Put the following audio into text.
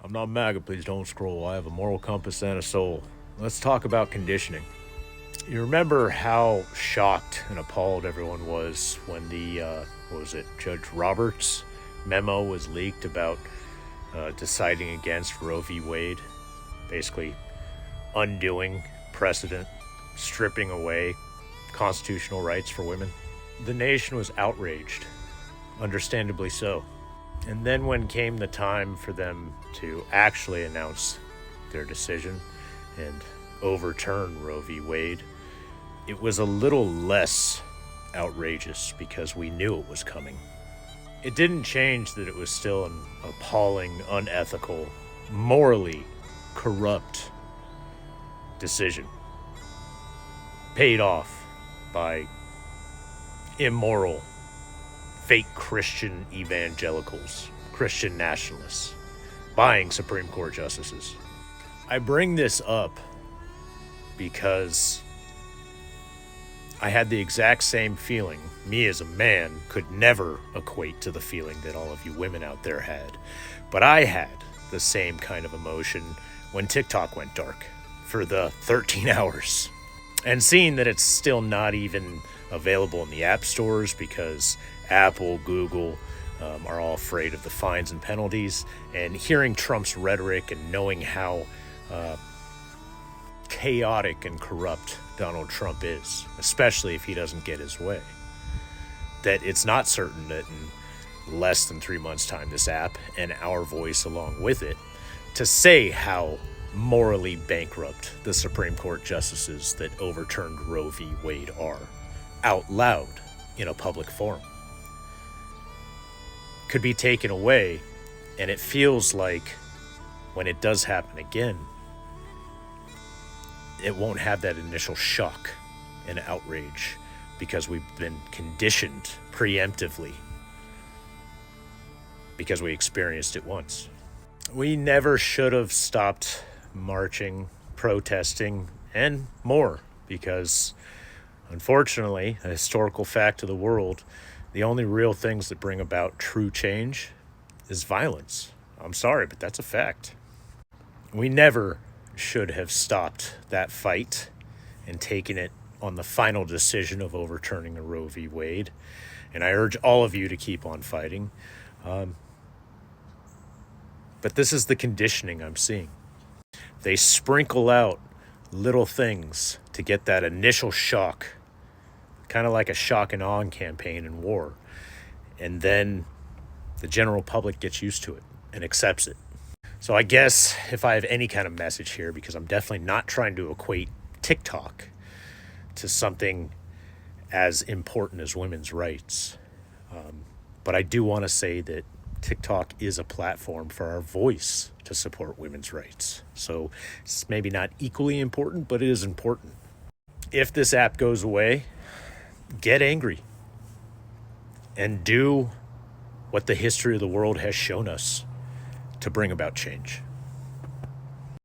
I'm not MAGA, please don't scroll. I have a moral compass and a soul. Let's talk about conditioning. You remember how shocked and appalled everyone was when Judge Roberts' memo was leaked about deciding against Roe v. Wade, basically undoing precedent, stripping away constitutional rights for women. The nation was outraged, understandably so. And then when came the time for them to actually announce their decision and overturn Roe v. Wade, it was a little less outrageous because we knew it was coming. It didn't change that it was still an appalling, unethical, morally corrupt decision, paid off by immoral, fake Christian evangelicals, Christian nationalists, buying Supreme Court justices. I bring this up because I had the exact same feeling. Me as a man could never equate to the feeling that all of you women out there had. But I had the same kind of emotion when TikTok went dark for the 13 hours. And seeing that it's still not even available in the app stores because Apple, Google are all afraid of the fines and penalties, and hearing Trump's rhetoric and knowing how chaotic and corrupt Donald Trump is, especially if he doesn't get his way, that it's not certain that in less than 3 months' time this app, and our voice along with it, to say how morally bankrupt the Supreme Court justices that overturned Roe v. Wade are out loud in a public forum could be taken away. And it feels like when it does happen again, it won't have that initial shock and outrage because we've been conditioned preemptively because we experienced it once. We never should have stopped marching, protesting, and more because, unfortunately, a historical fact of the world, the only real things that bring about true change is violence. I'm sorry, but that's a fact. We never should have stopped that fight and taken it on the final decision of overturning a Roe v. Wade. And I urge all of you to keep on fighting. But this is the conditioning I'm seeing. They sprinkle out little things to get that initial shock, kind of like a shock and awe campaign in war. And then the general public gets used to it and accepts it. So I guess if I have any kind of message here, because I'm definitely not trying to equate TikTok to something as important as women's rights. But I do want to say that TikTok is a platform for our voice to support women's rights. So it's maybe not equally important, but it is important. If this app goes away, get angry and do what the history of the world has shown us to bring about change.